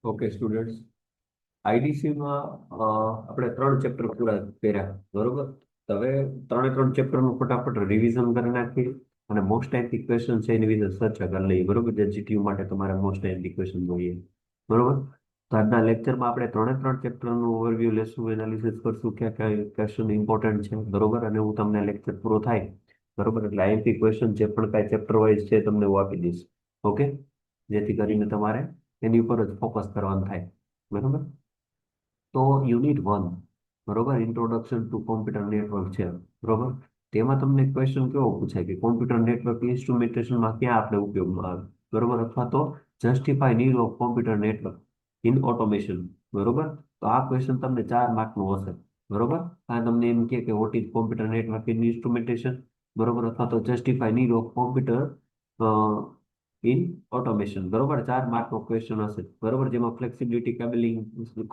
Okay students, આઈડીસીમાં આપણે 3 chapter પૂરા કર્યા, બરોબર. તો હવે 3 ચેપ્ટરનું ફટાફટ રિવિઝન કરી નાખીએ અને મોસ્ટ આઈએમપી ક્વેશ્ચન છે એની વિશે ચર્ચા કરી લઈએ, બરોબર. જે જીટીયુ માટે તમારે મોસ્ટ આઈએમપી ક્વેશ્ચન જોઈએ, બરોબર. તો આજના લેક્ચરમાં આપણે 3 ચેપ્ટરનું ઓવરવ્યૂ લેશું, એનાલિસિસ કરશું, ક્યાં ક્યાં ક્વેશ્ચન ઇમ્પોર્ટન્ટ છે, બરોબર. અને હું તમને લેક્ચર પૂરો થાય, બરોબર, એટલે આઈએમપી ક્વેશ્ચન જે પણ કાંઈ ચેપ્ટર વાઇઝ છે તમને હું આપી દઈશ. ઓકે, જેથી કરીને તમારે એની ઉપર જ ફોકસ કરવાનું થાય, બરોબર. તો યુનિટ 1, બરોબર, ઇન્ટ્રોડક્શન ટુ કોમ્પ્યુટર નેટવર્ક છે, બરોબર. તેમાં તમને ક્વેશ્ચન કેવો પૂછાય કે કોમ્પ્યુટર નેટવર્ક ઇન્સ્ટ્રુમેન્ટેશનમાં ક્યાં આપણે ઉપયોગમાં આવે, બરોબર, અથવા તો justify need of computer network in automation, બરોબર. તો આ ક્વેશ્ચન તમને 4 માર્કનું હશે, બરોબર. આ તમને એમ કે what is computer network in instrumentation, બરોબર, અથવા તો justify need of computer in automation, બરોબર. 4 માર્કનો ક્વેશ્ચન હશે, બરોબર, જેમાં ફ્લેક્સિબિલિટી, કેબલિંગ,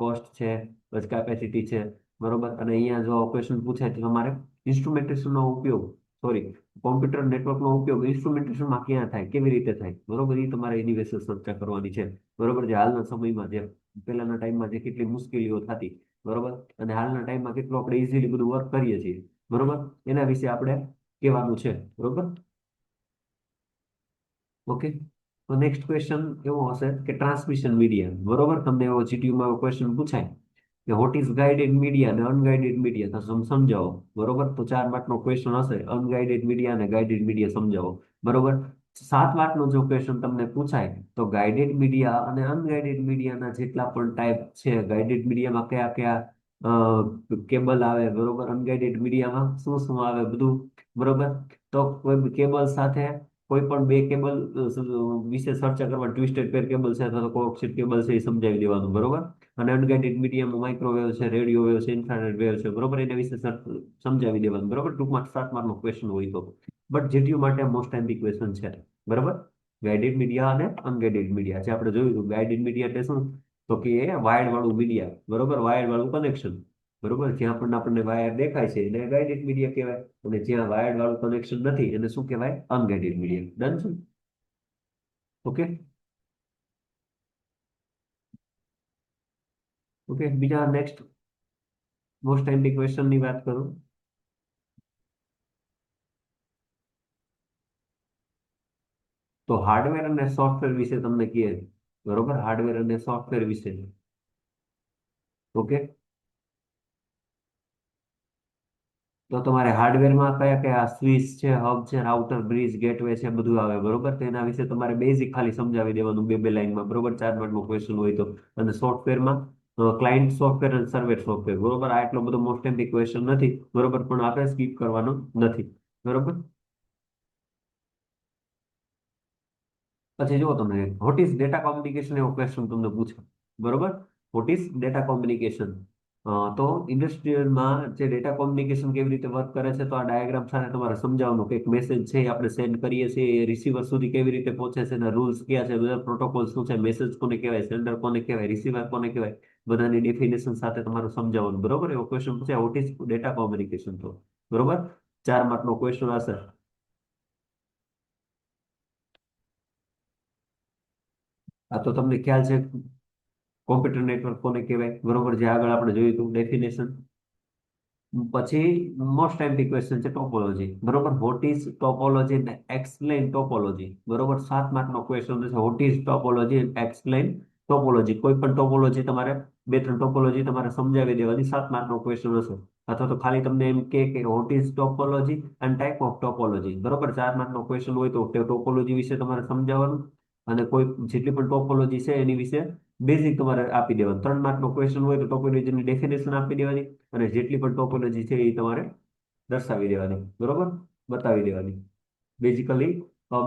કોસ્ટ છે, પછી કેપેસિટી છે, બરોબર. અને અહીંયા જો ક્વેશ્ચન પૂછાય તો તમારે ઇન્સ્ટ્રુમેન્ટેશનનો ઉપયોગ, સોરી, કોમ્પ્યુટર નેટવર્કનો ઉપયોગ ઇન્સ્ટ્રુમેન્ટેશનમાં ક્યાં થાય, કેવી રીતે થાય, બરોબર, એ તમારે એની વિશે ચર્ચા કરવાની છે, બરોબર. જે હાલના સમયમાં જે પહેલાના ટાઈમમાં જે કેટલી મુશ્કેલીઓ થતી, બરોબર, અને હાલના ટાઈમમાં કેટલું આપણે ઇઝીલી બધું વર્ક કરીએ છીએ, બરોબર, એના વિશે આપણે કહેવાનું છે, બરોબર. ઓકે. તો નેક્સ્ટ ક્વેશ્ચન એવો હશે કે ટ્રાન્સમિશન મીડિયા, બરોબર. તમને એવો જીટીયુમાં એવો ક્વેશ્ચન પૂછાય કે વોટ ઇઝ ગાઇડેડ મીડિયા અને અનગાઇડેડ મીડિયા, તો સમજાવો, બરોબર. તો 4 માર્કનો ક્વેશ્ચન હશે, અનગાઇડેડ મીડિયા અને ગાઇડેડ મીડિયા સમજાવો, બરોબર. 7 માર્કનો જો ક્વેશ્ચન તમને પૂછાય તો ગાઇડેડ મીડિયા અને અનગાઇડેડ મીડિયાના જેટલા પણ ટાઈપ છે, ગાઇડેડ મીડિયામાં કયા કયા કેબલ આવે, બરોબર, અનગાઇડેડ મીડિયામાં શું શું આવે બધું, બરોબર. તો કોઈ કેબલ સાથે કોઈ પણ બે કેબલ વિશે ચર્ચા કરવા, ટ્વિસ્ટેડ પેર કેબલ છે અથવા તો કોએક્સિયલ કેબલ છે, એ સમજાવી દેવાનું, બરોબર. અને અનગાઇડેડ મીડિયમમાં માઇક્રોવેવ છે, રેડિયો વેવ છે, ઇન્ફ્રારેડ વેવ છે, બરોબર, એના વિશે સમજાવી દેવાનું, બરોબર. ટૂંકમાં 7 માર્કનો ક્વેશ્ચન હોય તો, બટ જીટીયુ માટે મોસ્ટ ટાઈમ ક્વેશ્ચન છે, બરોબર. ગાઇડેડ મીડિયા અને અનગાઇડેડ મીડિયા જે આપણે જોયું, ગાઇડેડ મીડિયા એટલે શું, તો કે એ વાયર વાળું મીડિયા, બરોબર, વાયર વાળું કનેક્શન, બરોબર. જ્યાં પણ આપણને વાયર દેખાય છે એને ગાઇડેડ મીડિયા કહેવાય, અને જ્યાં વાયર વાળું કનેક્શન નથી એને શું કહેવાય, અનગાઇડેડ મીડિયા. ડન છે. ઓકે. ઓકે, બીજા નેક્સ્ટ મોસ્ટ ટાઈમલી ક્વેશ્ચન ની વાત કરું તો હાર્ડવેર અને સોફ્ટવેર વિશે તમને કહે, બરોબર, હાર્ડવેર અને સોફ્ટવેર વિશે. ઓકે. તો તમારે હાર્ડવેરમાં કયા કયા સ્વિચ છે, હબ છે, રાઉટર, બ્રિજ, ગેટવે છે, બધું આવે, બરોબર. તો એના વિશે તમારે બેઝિક ખાલી સમજાવી દેવાનું, બે બે લાઈનમાં, બરોબર. 4 માર્કનો ક્વેશ્ચન હોય તો. અને સોફ્ટવેરમાં ક્લાયન્ટ સોફ્ટવેર અને સર્વર સોફ્ટવેર, બરોબર. આ એટલો બધો મોસ્ટ ટાઈમલી ક્વેશ્ચન નથી, બરોબર, પણ આપણે સ્કીપ કરવાનો નથી, બરોબર. પછી જુઓ તમે, વોટ ઇઝ ડેટા કોમ્યુનિકેશન, એવો ક્વેશ્ચન તમને પૂછે, બરોબર. What is data communication. તો ઇન્ડસ્ટ્રીયલમાં જે ડેટા કોમ્યુનિકેશન કેવી રીતે વર્ક કરે છે, તો આ ડાયાગ્રામ સાથે તમારે સમજાવવાનું કે એક મેસેજ છે એ આપણે સેન્ડ કરીએ છીએ, એ રિસીવર સુધી કેવી રીતે પહોંચે છે, એના રૂલ્સ કયા છે, બધા પ્રોટોકોલ શું છે, મેસેજ કોને કહેવાય, સેન્ડર કોને કહેવાય, રિસીવર કોને કહેવાય, બધાની ડેફિનેશન સાથે તમારે સમજાવવાનું, બરોબર. એવો ક્વેશ્ચન પૂછે, વોટ ઇઝ ડેટા કોમ્યુનિકેશન, તો બરોબર. 4 માર્કનો ક્વેશ્ચન હશે. આ તો તમને ખ્યાલ છે કોમ્પ્યુટર નેટવર્ક કોને કહેવાય, બરોબર, જે આગળ આપણે જોયું હતું ડેફિનેશન. પછી મોસ્ટ ટાઈમથી ક્વેશ્ચન છે ટોપોલોજી, બરોબર. વોટ ઇઝ ટોપોલોજી ને એક્સપ્લેન ટોપોલોજી, બરોબર. 7 માર્કનો ક્વેશ્ચન છે, what is topology explain topology. કોઈ પણ ટોપોલોજી તમારે બે ત્રણ ટોપોલોજી તમારે સમજાવી દેવાની, 7 માર્કનો ક્વેશ્ચન હશે. અથવા તો ખાલી તમને એમ કે વોટ ઇઝ ટોપોલોજી અને ટાઈપ ઓફ ટોપોલોજી, બરોબર. 4 માર્કનો ક્વેશ્ચન હોય તો ટોપોલોજી વિશે તમારે સમજાવવાનું, અને કોઈ જેટલી પણ ટોપોલોજી છે એની વિશે બેઝિક તમારે આપી દેવાનું. 3 માર્કનો ક્વેશ્ચન હોય તો ટોપોલોજીની ડેફિનેશન આપી દેવાની, અને જેટલી પણ ટોપોલોજી છે એ તમારે દર્શાવી દેવાની, બરોબર, બતાવી દેવાની. બેઝિકલી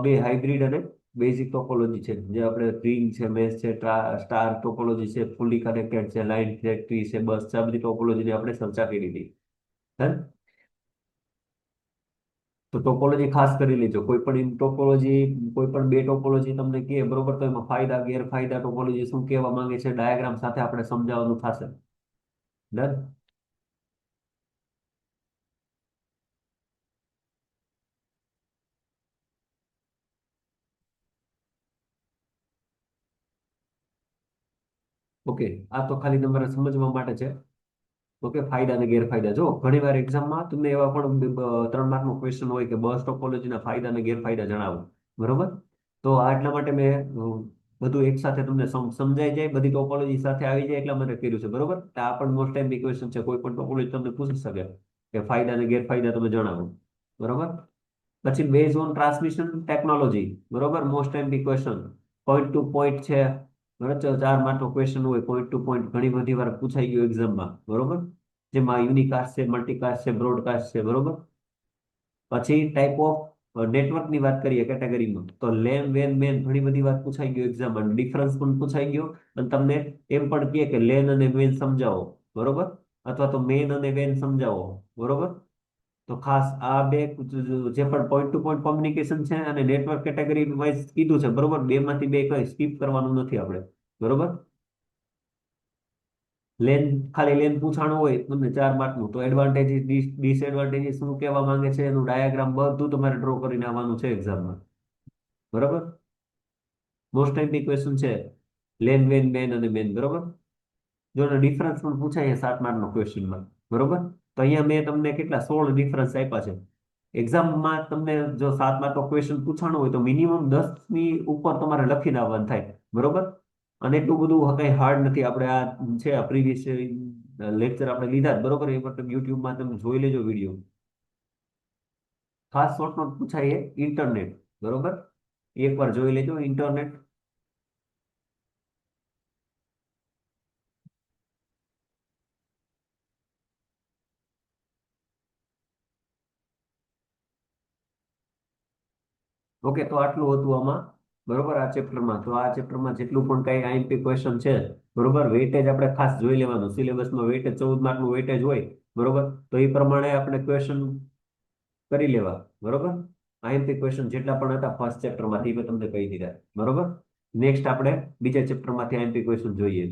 બે હાઇબ્રિડ અને બેઝિક ટોપોલોજી છે, જે આપણે રિંગ છે, મેશ છે, સ્ટાર ટોપોલોજી છે, ફુલ્લી કનેક્ટેડ છે, લાઇન ટ્રી છે, બસ છે, આ બધી ટોપોલોજીની આપણે ચર્ચા કરી હતી. હે? તો ટોપોલોજી ખાસ કરી લેજો. કોઈ પણ ટોપોલોજી, કોઈ પણ બે ટોપોલોજી તમને કહે, બરોબર, તો એમાં ફાયદા ગેરફાયદા, ટોપોલોજી શું કહેવા માંગે છે, ડાયાગ્રામ સાથે આપણે સમજાવવાનું થશે. ડન. ઓકે, આ તો ખાલી તમારે સમજવા માટે છે. ઓકે, ફાયદા અને ગેરફાયદા. જો ઘણી વાર એક્ઝામમાં તમને એવા પણ 3 માર્કનો ક્વેશ્ચન હોય કે બસ ટોપોલોજીના ફાયદા અને ગેરફાયદા જણાવો. બરોબર. તો આ એટલા માટે મેં બધું એક સાથે તમને સમજાઈ જાય, બધી ટોપોલોજી સાથે આવી જાય એટલા માટે કર્યું છે. બરોબર. તો આ પણ મોસ્ટ ટાઈમ ક્વેશ્ચન છે, કોઈ પણ ટોપોલોજી તમને પૂછી શકે કે ફાયદા અને ગેરફાયદા તમે જણાવો. બરોબર. પછી બેઝ ઓન ટ્રાન્સમિશન ટેકનોલોજી. બરોબર, most time question point to point છે. બરાબર, 4 માર્કનો ક્વેશ્ચન હોય પોઈન્ટ ટુ પોઈન્ટ, ઘણી બધી વાર પૂછાઈ ગયો એક્ઝામમાં. બરોબર. જેમાં યુનિકાસ્ટ છે, મલ્ટીકાસ્ટ છે, બ્રોડકાસ્ટ છે. બરોબર. પછી ટાઈપ ઓફ નેટવર્કની વાત કરીએ કેટેગરીમાં, તો લેન વેન મેન ઘણી બધી વાત પૂછાઈ ગયો એક્ઝામમાં, ડિફરન્સ પણ પૂછાઈ ગયો. અને તમને એમ પણ કહે કે લેન અને વેન સમજાવો. બરોબર. અથવા તો મેન અને વેન સમજાવો. બરોબર. તો ખાસ આ બે જે પણ પોઈન્ટ ટુ પોઈન્ટ કોમ્યુનિકેશન છે અને નેટવર્ક કેટેગરી વાઇઝ કીધું છે. બરોબર. બે માંથી બે કઈ સ્કીપ કરવાનું નથી આપણે. બરોબર. લેન, ખાલી લેન પૂછાણું હોય તમને 4 માર્કનું, તો એડવાન્ટેજીસ ડિસએડવાન્ટેજીસ શું કહેવા માંગે છે એનું ડાયાગ્રામ બધું તમારે ડ્રો કરીને આવવાનું છે એક્ઝામમાં. બરોબર. મોસ્ટ ટાઈમ ક્વેશ્ચન છે લેન વેન મેન અને મેન. બરોબર. જો ડિફરન્સ પણ પૂછાય 7 માર્કનો ક્વેશ્ચનમાં. બરોબર. તો અહીંયા મેં તમને કેટલા 16 ડિફરન્સ આપ્યા છે. એક્ઝામમાં તમને જો 7 માર્કનો ક્વેશ્ચન પૂછાણો હોય તો મિનિમમ 10ની ઉપર તમારે લખીને આવવાનું થાય. બરોબર. અને એટલું બધું કઈ હાર્ડ નથી. આપણે આ છે પ્રીવિયસ લેક્ચર આપણે લીધા જ. બરોબર. એ પર યુટ્યુબમાં તમે જોઈ લેજો વિડીયો. ખાસ શોર્ટ નોટ પૂછાય એ ઇન્ટરનેટ. બરોબર. એકવાર જોઈ લેજો ઇન્ટરનેટ. ઓકે, તો આટલું હતું આમાં. બરોબર. આ ચેપ્ટરમાં, તો આ ચેપ્ટરમાં જેટલું પણ કઈ આઈએમપી ક્વેશ્ચન છે. બરોબર. વેઇટેજ આપણે ખાસ જોઈ લેવાનું. સિલેબસમાં વેઇટેજ 14 માર્કનું વેઇટેજ હોય. બરોબર. તો એ પ્રમાણે આપણે ક્વેશ્ચન કરી લેવા. બરોબર. આઈએમપી ક્વેશ્ચન જેટલા પણ હતા ફર્સ્ટ ચેપ્ટરમાંથી મેં તમને કહી દીધા. બરોબર. નેક્સ્ટ આપણે બીજા ચેપ્ટરમાંથી આઈએમપી ક્વેશ્ચન જોઈએ.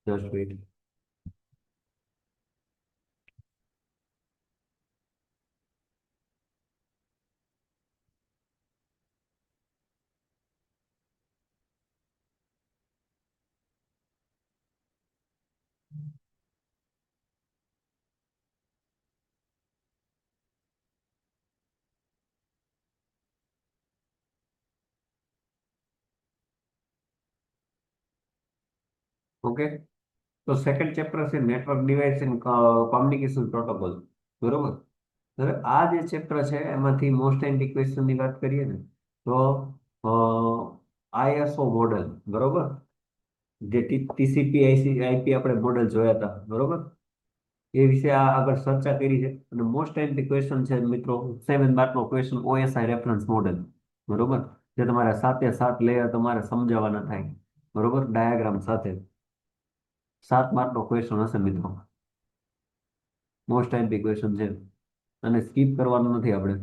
Just weight. ઓકે. તો સેકન્ડ ચેપ્ટર છે network device and communication protocol. બરોબર. હવે આ જે ચેપ્ટર છે એમાંથી મોસ્ટ ટાઈમ ક્વેશ્ચન ની વાત કરીએ ને, તો આઈએસઓ મોડેલ. બરોબર. જે ટીસીપી આઈપી આપણે મોડેલ જોયા હતા. બરોબર. એ વિશે આ આગળ ચર્ચા કરી છે. અને મોસ્ટ ટાઈમ ક્વેશ્ચન છે મિત્રો 7 માર્કનો ક્વેશ્ચન ઓએસઆઈ રેફરન્સ મોડેલ. બરોબર. જે તમારે 7 એ 7 લેયર તમારે સમજાવવાના થાય. બરોબર. ડાયાગ્રામ સાથે 7 માર્કનો ક્વેશ્ચન હશે મિત્રો. મોસ્ટ ટાઈમ ક્વેશ્ચન છે અને સ્કીપ કરવાનું નથી આપણે.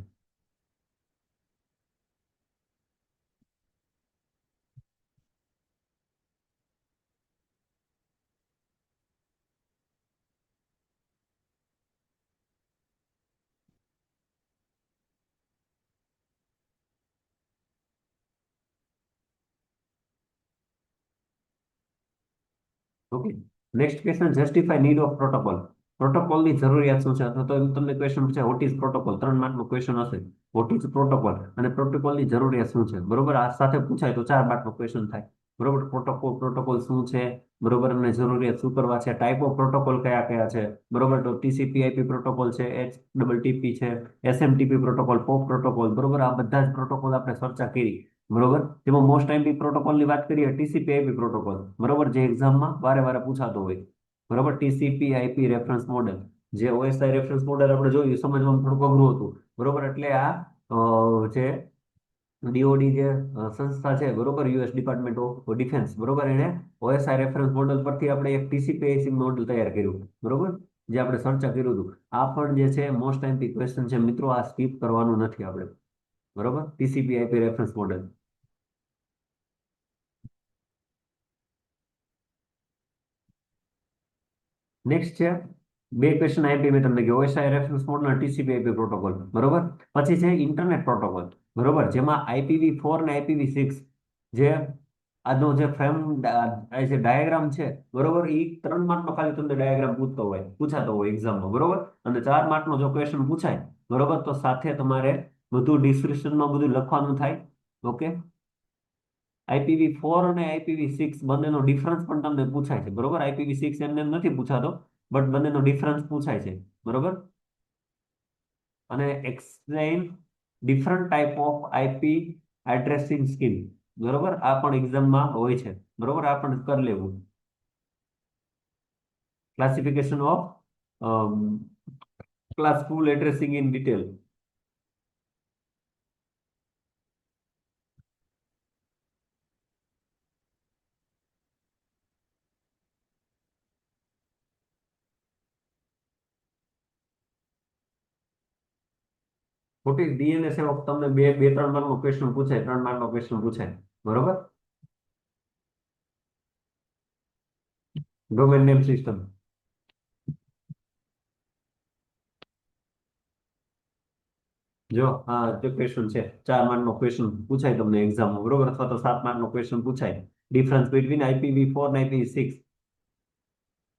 Okay. Next question justify need of protocol. પ્રોટોકોલની જરૂરિયાત શું છે, અથવા તો એમ તમને ક્વેશ્ચન પૂછે વોટ ઇઝ પ્રોટોકોલ, 3 માર્કનો ક્વેશ્ચન હશે. વોટ ઇઝ પ્રોટોકોલ અને પ્રોટોકોલની જરૂરિયાત શું છે. બરોબર. આ સાથે પૂછાય તો 4 માર્કનો ક્વેશ્ચન થાય. બરોબર. પ્રોટોકોલ, પ્રોટોકોલ શું છે. બરોબર. અને જરૂરિયાત શું કરવા છે. ટાઈપ ઓફ પ્રોટોકોલ કયા કયા છે. બરોબર. તો ટીસીપી પ્રોટોકોલ છે, HTTP છે, SMTP પ્રોટોકોલ, પોપ પ્રોટોકોલ. બરોબર. આ બધા જ પ્રોટોકોલ આપણે ચર્ચા કરી. બરોબર. જેમાં મોસ્ટ ટાઈમ પ્રોટોકોલ ની વાત કરીએ ટીસીપી પ્રોટોકોલ. બરોબર. જે એક્ઝામમાં વારે વારે પૂછાતો હોય. બરોબર. TCP IP reference model. જે ઓએસઆઈ રેફરન્સ મોડેલ આપણે જોયું સમજવામાં થોડુંક અઘરું હતું, બરોબર. એટલે આ જે ડીઓડી જે સંસ્થા છે, બરોબર, યુએસ ડિપાર્ટમેન્ટ ઓફ ડિફેન્સ, બરોબર, એને ઓએસઆઈ રેફરન્સ મોડેલ પરથી આપણે એક ટીસીપીઆઈસી મોડેલ તૈયાર કર્યું, બરોબર, જે આપણે ચર્ચા કર્યું હતું. આ પણ જે છે મોસ્ટ આઈએમપી ક્વેશ્ચન છે મિત્રો, આ સ્કીપ કરવાનું નથી આપણે, બરોબર. TCP IP reference model. નેક્સ્ટ છે, બે ક્વેશ્ચન આઈપી મેં તમને કહ્યું, ઓએસઆઈ રેફરન્સ મોડેલ અને ટીસીપી/આઈપી પ્રોટોકોલ, બરોબર. પછી છે ઇન્ટરનેટ પ્રોટોકોલ, બરોબર, જેમાં IPv4 ને IPv6 જે આજનો જે જે ડાયાગ્રામ છે, બરોબર, એ 3 માર્કનો ખાલી તમને ડાયાગ્રામ પૂછાતો હોય એક્ઝામમાં, બરોબર. અને 4 માર્કનો જો ક્વેશ્ચન પૂછાય, બરોબર, તો સાથે તમારે બધું ડિસ્ક્રિપ્શનમાં બધું લખવાનું થાય. ઓકે. IPv4 અને IPv6 બંનેનો ડિફરન્સ પણ તમને પૂછાય છે, બરોબર. IPv6 એમને એમ નથી પૂછાતો, બટ બંનેનો ડિફરન્સ પૂછાય છે, બરોબર. અને explain different type of IP addressing scheme, બરોબર, આ પણ એક્ઝામમાં હોય છે, બરોબર. આ પણ કરી લેવું. Classification of class full addressing in detail. ખોટી ડીએનએસ સેવક તમને બે બે 3 માર્કનો ક્વેશ્ચન પૂછાય, 3 માર્કનો ક્વેશ્ચન પૂછાય, બરોબર. Domain name system. જો આ જે ક્વેશ્ચન છે, 4 માર્કનો ક્વેશ્ચન પૂછાય તમને એક્ઝામમાં, બરોબર, અથવા તો 7 માર્કનો ક્વેશ્ચન પૂછાય. ડિફરન્સ બિટવીન IPv4 અને IPv6,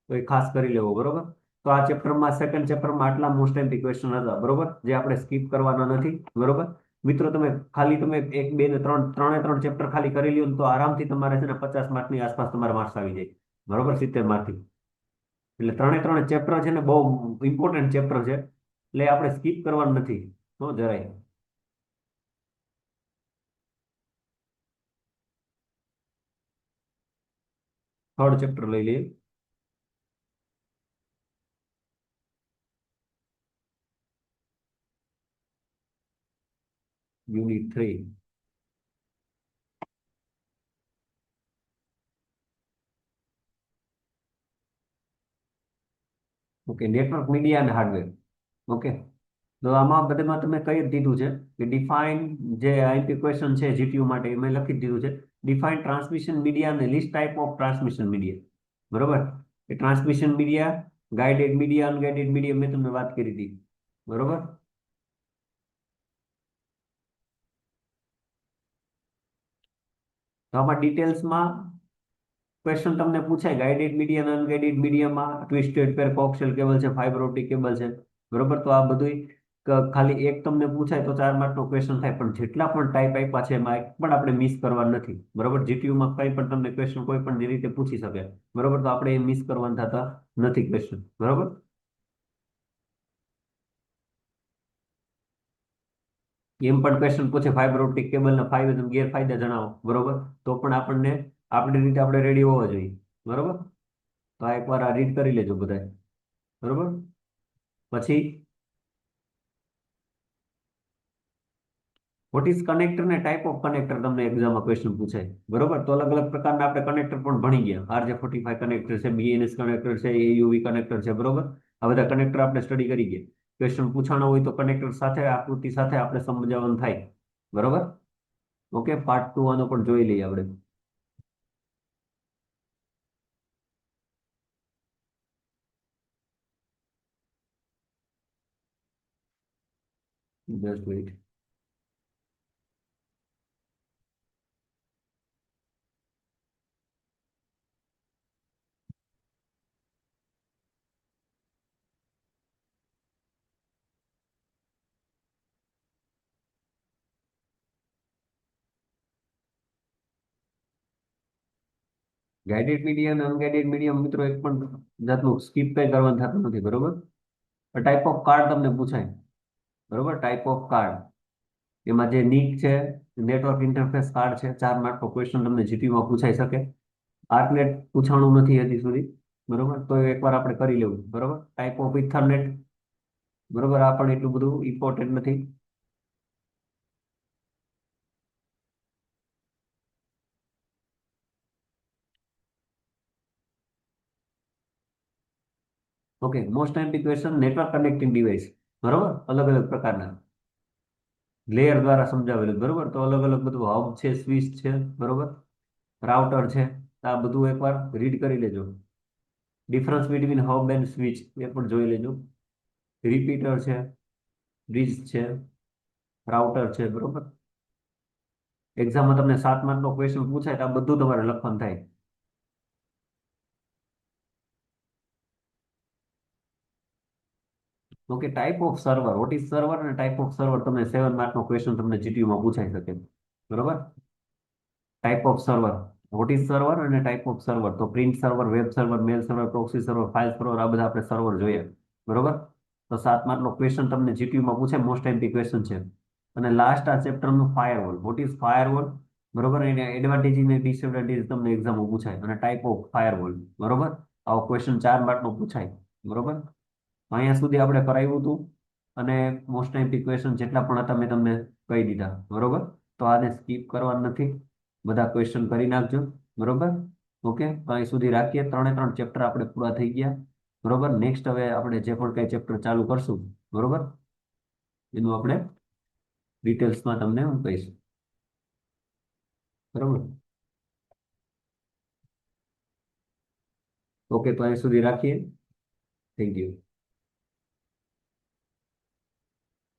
તો એ ખાસ કરી લેવો, બરોબર. તો આ ચેપ્ટરમાં, સેકન્ડ ચેપ્ટરમાં આટલા મોસ્ટ એમ્પી ક્વેશ્ચન હતા, બરોબર, જે આપણે સ્કીપ કરવાના નથી, બરોબર. મિત્રો તમે ખાલી તમે એક બે ને ત્રણ, 3 ચેપ્ટર ખાલી કરી લ્યો ને તો આરામથી તમારે છે ને 50 માર્કની આસપાસ તમારા માર્ક્સ આવી જાય, બરોબર, 70 માર્કથી. એટલે 3 ચેપ્ટર છે ને બહુ ઇમ્પોર્ટન્ટ ચેપ્ટર છે, એટલે આપણે સ્કીપ કરવાનું નથી, હો જરાય. થર્ડ ચેપ્ટર લઈ લઈએ. યુનિટ 3. ઓકે, નેટવર્ક મીડિયા અને હાર્ડવેર. ઓકે. તો આમાં બધામાં તમે કઈ જ દીધું છે કે ડિફાઇન, જે આઈપી ક્વેશ્ચન છે જીટીયુ માટે એમાં લખી જ દીધું છે, ડિફાઇન ટ્રાન્સમિશન મીડિયા અને list type of transmission media, બરોબર. એ transmission media, guided media, unguided media મેં તમને વાત કરી હતી, બરોબર. તો આમાં ડિટેલ્સમાં ક્વેશ્ચન તમને પૂછાય, ગાઇડેડ મીડિયા અને અનગાઇડેડ મીડિયામાં ટ્વિસ્ટેડ પેર કોક્સિયલ કેબલ છે, ફાઇબર ઓપ્ટિક કેબલ છે, બરોબર. તો આ બધું ખાલી એક તમને પૂછાય તો 4 માર્કનો ક્વેશ્ચન થાય, પણ જેટલા પણ ટાઈપ આપ્યા છે એમાં એક પણ આપણે મિસ કરવા નથી, બરોબર. જીટીયુમાં કઈ પણ તમને ક્વેશ્ચન કોઈ પણ રીતે પૂછી શકે, બરોબર. તો આપણે એ મિસ કરવાના થતા નથી ક્વેશ્ચન, બરોબર. એમ પણ ક્વેશ્ચન પૂછે ફાઇબર ઓપ્ટિક કેબલના ફાયદા અને ગેરફાયદા જણાવો, બરોબર. તો પણ આપણને આપણી રીતે આપણે રેડી હોવા જોઈએ, બરોબર. તો આ એકવાર આ રીડ કરી લેજો બધા, બરોબર. પછી વોટ ઇઝ કનેક્ટર ને ટાઈપ ઓફ કનેક્ટર તમને એક્ઝામમાં ક્વેશ્ચન પૂછાય, બરોબર. તો અલગ અલગ પ્રકારના આપણે કનેક્ટર પણ ભણી ગયા, RJ45 કનેક્ટર છે, BNS કનેક્ટર છે, AUV કનેક્ટર છે, બરોબર. આ બધા કનેક્ટર આપણે સ્ટડી કરી ગયા. ક્વેશ્ચન પૂછાણો હોય તો કનેક્ટર સાથે આકૃતિ સાથે આપણે સમજાવવાનું થાય, બરોબર. ઓકે, પાર્ટ 2 આનો પણ જોઈ લઈએ આપણે. Just weight. ગાઈડેડ મીડિયા અને અનગાઈડેડ મીડિયા મિત્રો એક પણ જાતનું સ્કીપ કઈ કરવાનું થતું નથી, બરોબર. ટાઈપ ઓફ કાર્ડ તમને પૂછાય, બરોબર. ટાઈપ ઓફ કાર્ડ, એમાં જે નીક છે, નેટવર્ક ઇન્ટરફેસ કાર્ડ છે, 4 માર્કનો ક્વેશ્ચન તમને જીટીયુમાં પૂછાઈ શકે. આર્કનેટ પૂછાણું નથી હજી સુધી, બરોબર, તો એકવાર આપણે કરી લેવું. બરોબર, ટાઈપ ઓફ ઇથરનેટ. બરોબર, આ પણ એટલું બધું ઇમ્પોર્ટન્ટ નથી. ઓકે, મોસ્ટ ટાઈમથી ક્વેશ્ચન નેટવર્ક કનેક્ટિંગ ડિવાઇસ. બરોબર, અલગ અલગ પ્રકારના લેયર દ્વારા સમજાવેલું. બરોબર, તો અલગ અલગ બધું હબ છે, સ્વિચ છે. બરોબર, રાઉટર છે. આ બધું એકવાર રીડ કરી લેજો. Difference between hub and switch એ પણ જોઈ લેજો. રિપીટર છે, બ્રિજ છે, રાઉટર છે. બરોબર, એક્ઝામમાં તમને 7 માર્કનો ક્વેશ્ચન પૂછાય તો આ બધું તમારે લખવાનું થાય. Okay, type of server, what is server અને ટાઈપ ઓફ સર્વર, તમને 7 માર્કનો ક્વેશ્ચન તમને જીટીયુમાં પૂછાઈ શકે. બરોબર, type of server, what is server અને ટાઈપ ઓફ સર્વર. તો print server, web server, mail server, proxy server, file server, આ બધા આપણે સર્વર જોઈએ. બરોબર, તો 7 માર્કનો ક્વેશ્ચન તમને જીટીયુમાં પૂછે, મોસ્ટ ટાઈમથી ક્વેશ્ચન છે. અને લાસ્ટ આ ચેપ્ટરનું ફાયરવોલ, વોટ ઇઝ ફાયરવોલ. બરોબર, એને એડવાન્ટેજ અને ડિસએડવાન્ટેજ તમને એક્ઝામમાં પૂછાય, અને ટાઈપ ઓફ ફાયરવોલ. બરોબર, આવો ક્વેશ્ચન 4 માર્કનો પૂછાય. બરોબર, અહીંયા સુધી આપણે કરાવ્યું હતું. અને મોસ્ટ ટાઈમથી ક્વેશ્ચન જેટલા પણ હતા મેં તમને કહી દીધા. બરોબર, તો આને સ્કીપ કરવાનું નથી, બધા ક્વેશ્ચન કરી નાખજો. બરોબર, ઓકે, તો અહીં સુધી રાખીએ. 3 એ 3 ચેપ્ટર આપણે પૂરા થઈ ગયા. બરોબર, નેક્સ્ટ હવે આપણે જે પણ કઈ ચેપ્ટર ચાલુ કરશું, બરોબર, એનું આપણે ડિટેલ્સમાં તમને હું કહીશ. બરોબર, ઓકે, તો અહીં સુધી રાખીએ. Thank you.